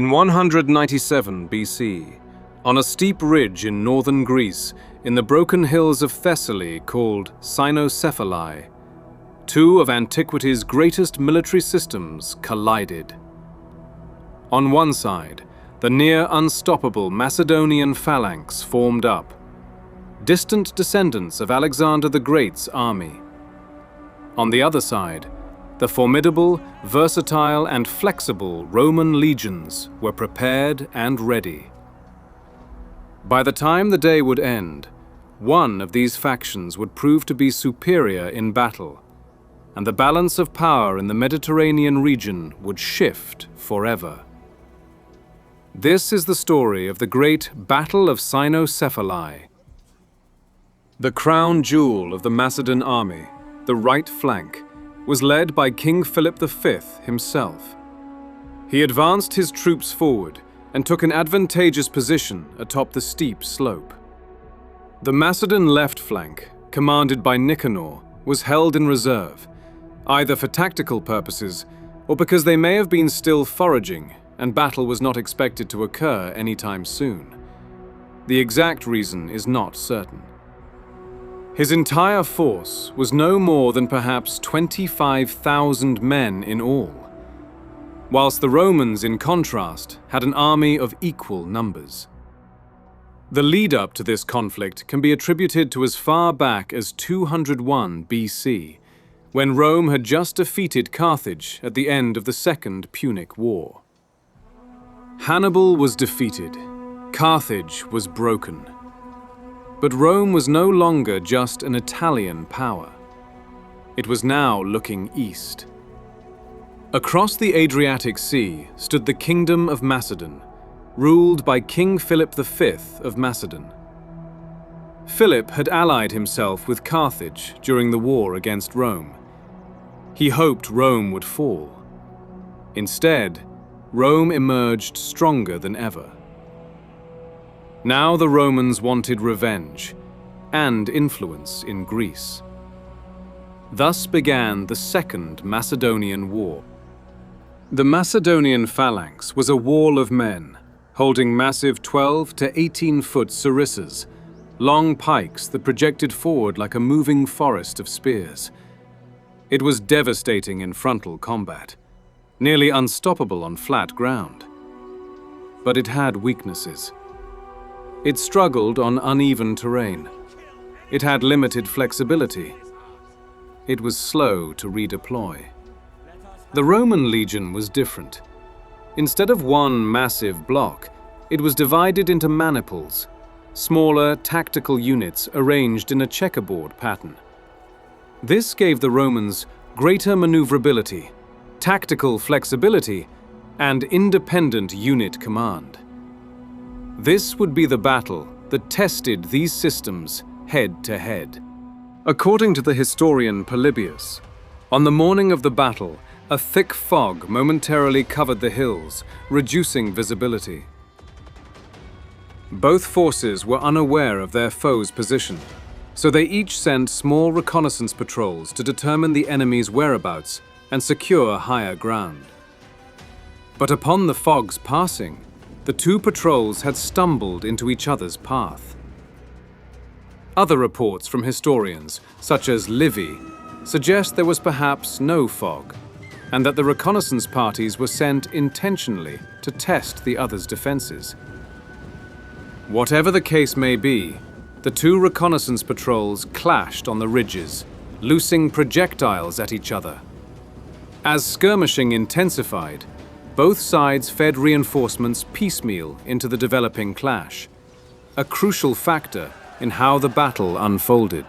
In 197 BC, on a steep ridge in northern Greece, in the broken hills of Thessaly called Cynoscephalae, two of antiquity's greatest military systems collided. On one side, the near unstoppable Macedonian Phalanx formed up, distant descendants of Alexander the Great's army. On the other side, the formidable, versatile, and flexible Roman legions were prepared and ready. By the time the day would end, one of these factions would prove to be superior in battle, and the balance of power in the Mediterranean region would shift forever. This is the story of the great Battle of Cynoscephalae. The crown jewel of the Macedon army, the right flank, was led by King Philip V himself. He advanced his troops forward and took an advantageous position atop the steep slope. The Macedon left flank, commanded by Nicanor, was held in reserve, either for tactical purposes or because they may have been still foraging and battle was not expected to occur anytime soon. The exact reason is not certain. His entire force was no more than perhaps 25,000 men in all, whilst the Romans, in contrast, had an army of equal numbers. The lead-up to this conflict can be attributed to as far back as 201 BC, when Rome had just defeated Carthage at the end of the Second Punic War. Hannibal was defeated. Carthage was broken. But Rome was no longer just an Italian power. It was now looking east. Across the Adriatic Sea stood the Kingdom of Macedon, ruled by King Philip V of Macedon. Philip had allied himself with Carthage during the war against Rome. He hoped Rome would fall. Instead, Rome emerged stronger than ever. Now the Romans wanted revenge and influence in Greece. Thus began the Second Macedonian War. The Macedonian phalanx was a wall of men, holding massive 12 to 18-foot sarissas, long pikes that projected forward like a moving forest of spears. It was devastating in frontal combat, nearly unstoppable on flat ground. But it had weaknesses. It struggled on uneven terrain. It had limited flexibility. It was slow to redeploy. The Roman legion was different. Instead of one massive block, it was divided into maniples, smaller tactical units arranged in a checkerboard pattern. This gave the Romans greater maneuverability, tactical flexibility, and independent unit command. This would be the battle that tested these systems head to head. According to the historian Polybius, on the morning of the battle, a thick fog momentarily covered the hills, reducing visibility. Both forces were unaware of their foe's position, so they each sent small reconnaissance patrols to determine the enemy's whereabouts and secure higher ground. But upon the fog's passing, the two patrols had stumbled into each other's path. Other reports from historians, such as Livy, suggest there was perhaps no fog, and that the reconnaissance parties were sent intentionally to test the other's defenses. Whatever the case may be, the two reconnaissance patrols clashed on the ridges, loosing projectiles at each other. As skirmishing intensified, both sides fed reinforcements piecemeal into the developing clash, a crucial factor in how the battle unfolded.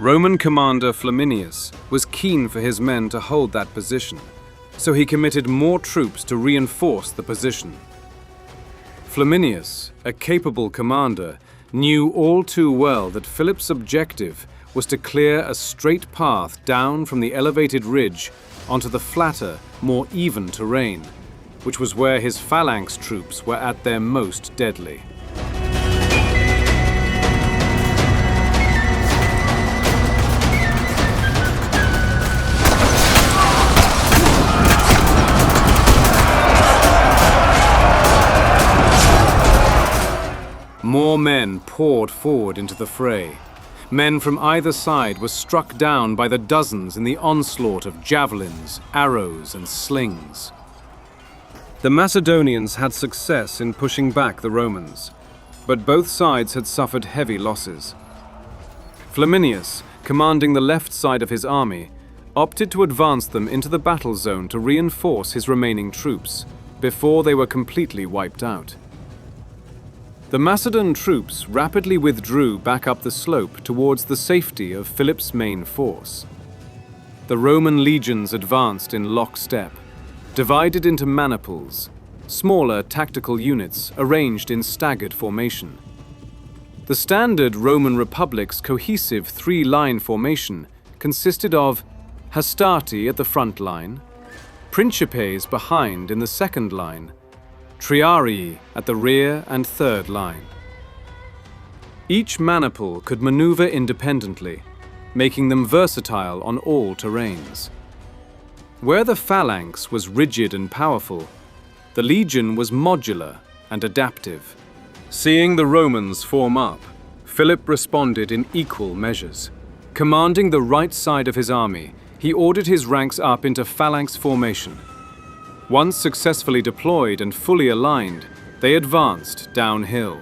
Roman commander Flamininus was keen for his men to hold that position, so he committed more troops to reinforce the position. Flamininus, a capable commander, knew all too well that Philip's objective was to clear a straight path down from the elevated ridge onto the flatter, more even terrain, which was where his phalanx troops were at their most deadly. More men poured forward into the fray. Men from either side were struck down by the dozens in the onslaught of javelins, arrows, and slings. The Macedonians had success in pushing back the Romans, but both sides had suffered heavy losses. Flamininus, commanding the left side of his army, opted to advance them into the battle zone to reinforce his remaining troops before they were completely wiped out. The Macedon troops rapidly withdrew back up the slope towards the safety of Philip's main force. The Roman legions advanced in lockstep, divided into maniples, smaller tactical units arranged in staggered formation. The standard Roman Republic's cohesive three-line formation consisted of hastati at the front line, principes behind in the second line, triarii at the rear and third line. Each maniple could maneuver independently, making them versatile on all terrains. Where the phalanx was rigid and powerful, the legion was modular and adaptive. Seeing the Romans form up, Philip responded in equal measures. Commanding the right side of his army, he ordered his ranks up into phalanx formation. Once successfully deployed and fully aligned, they advanced downhill.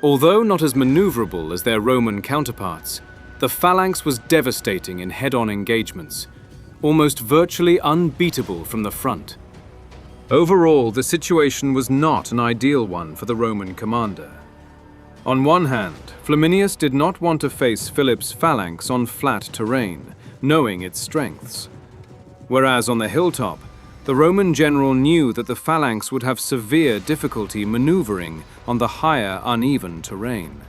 Although not as maneuverable as their Roman counterparts, the phalanx was devastating in head-on engagements, almost virtually unbeatable from the front. Overall, the situation was not an ideal one for the Roman commander. On one hand, Flamininus did not want to face Philip's phalanx on flat terrain, knowing its strengths. Whereas on the hilltop, the Roman general knew that the phalanx would have severe difficulty maneuvering on the higher, uneven terrain.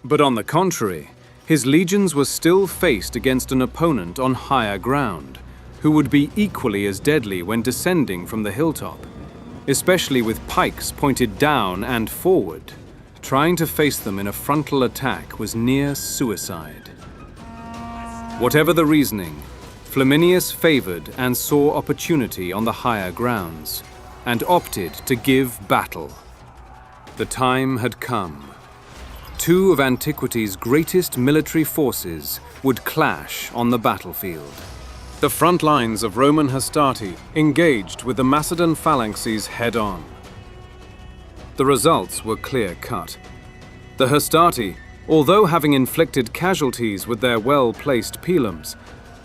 But on the contrary, his legions were still faced against an opponent on higher ground, who would be equally as deadly when descending from the hilltop, especially with pikes pointed down and forward. Trying to face them in a frontal attack was near suicide. Whatever the reasoning, Flamininus favored and saw opportunity on the higher grounds, and opted to give battle. The time had come. Two of antiquity's greatest military forces would clash on the battlefield. The front lines of Roman hastati engaged with the Macedon phalanxes head-on. The results were clear-cut. The hastati, although having inflicted casualties with their well-placed pilums,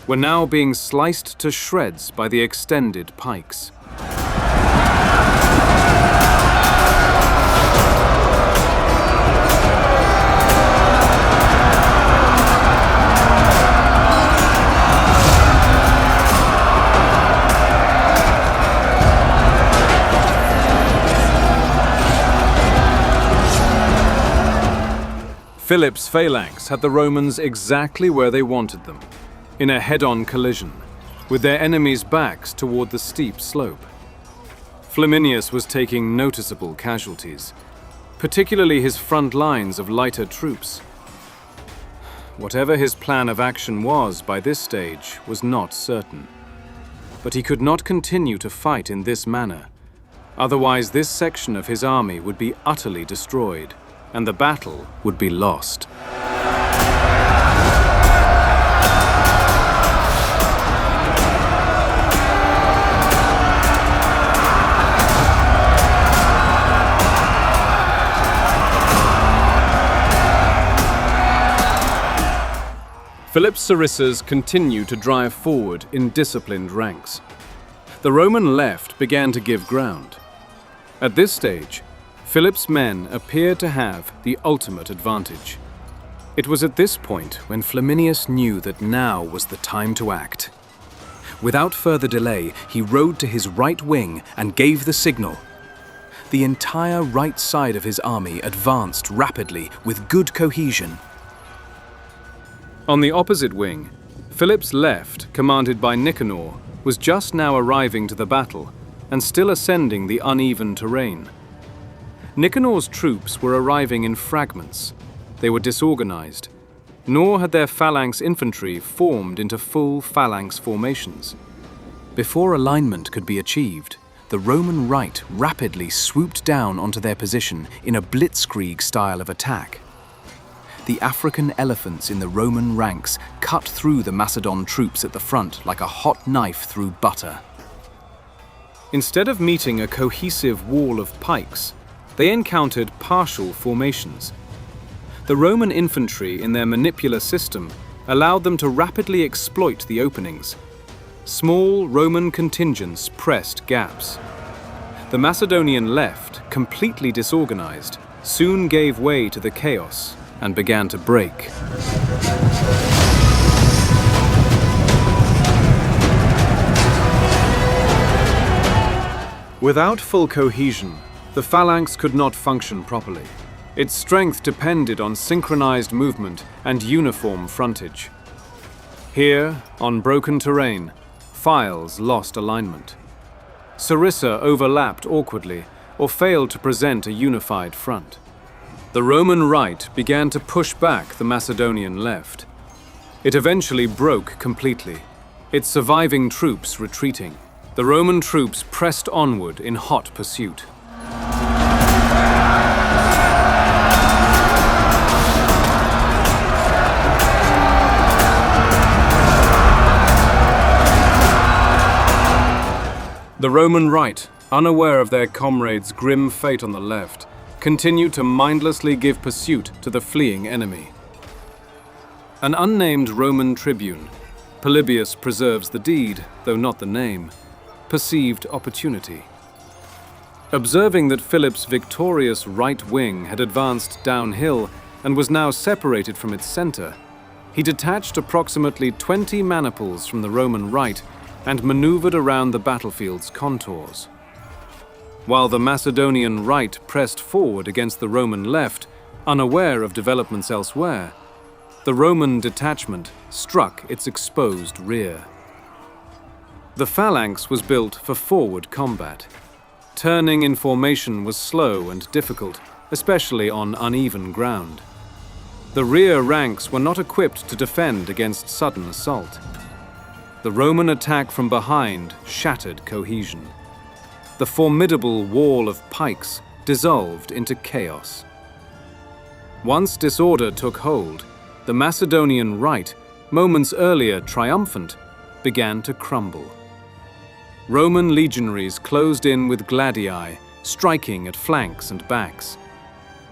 were now being sliced to shreds by the extended pikes. Philip's phalanx had the Romans exactly where they wanted them, in a head-on collision, with their enemies' backs toward the steep slope. Flamininus was taking noticeable casualties, particularly his front lines of lighter troops. Whatever his plan of action was by this stage was not certain. But he could not continue to fight in this manner, otherwise this section of his army would be utterly destroyed, and the battle would be lost. Philip's sarissas continued to drive forward in disciplined ranks. The Roman left began to give ground. At this stage, Philip's men appeared to have the ultimate advantage. It was at this point when Flamininus knew that now was the time to act. Without further delay, he rode to his right wing and gave the signal. The entire right side of his army advanced rapidly with good cohesion. On the opposite wing, Philip's left, commanded by Nicanor, was just now arriving to the battle and still ascending the uneven terrain. Nicanor's troops were arriving in fragments. They were disorganized, nor had their phalanx infantry formed into full phalanx formations. Before alignment could be achieved, the Roman right rapidly swooped down onto their position in a blitzkrieg style of attack. The African elephants in the Roman ranks cut through the Macedon troops at the front like a hot knife through butter. Instead of meeting a cohesive wall of pikes, they encountered partial formations. The Roman infantry in their manipular system allowed them to rapidly exploit the openings. Small Roman contingents pressed gaps. The Macedonian left, completely disorganized, soon gave way to the chaos and began to break. Without full cohesion, the phalanx could not function properly. Its strength depended on synchronized movement and uniform frontage. Here, on broken terrain, files lost alignment. Sarissa overlapped awkwardly or failed to present a unified front. The Roman right began to push back the Macedonian left. It eventually broke completely, its surviving troops retreating. The Roman troops pressed onward in hot pursuit. The Roman right, unaware of their comrades' grim fate on the left, continued to mindlessly give pursuit to the fleeing enemy. An unnamed Roman tribune, Polybius preserves the deed, though not the name, perceived opportunity. Observing that Philip's victorious right wing had advanced downhill and was now separated from its center, he detached approximately 20 maniples from the Roman right and maneuvered around the battlefield's contours. While the Macedonian right pressed forward against the Roman left, unaware of developments elsewhere, the Roman detachment struck its exposed rear. The phalanx was built for forward combat. Turning in formation was slow and difficult, especially on uneven ground. The rear ranks were not equipped to defend against sudden assault. The Roman attack from behind shattered cohesion. The formidable wall of pikes dissolved into chaos. Once disorder took hold, the Macedonian right, moments earlier triumphant, began to crumble. Roman legionaries closed in with gladii, striking at flanks and backs.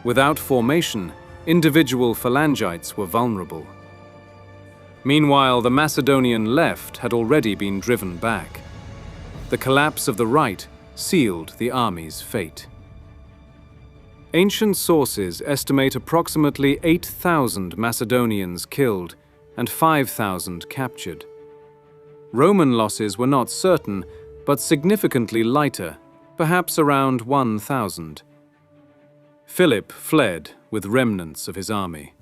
Without formation, individual phalangites were vulnerable. Meanwhile, the Macedonian left had already been driven back. The collapse of the right sealed the army's fate. Ancient sources estimate approximately 8,000 Macedonians killed and 5,000 captured. Roman losses were not certain, but significantly lighter, perhaps around 1,000. Philip fled with remnants of his army.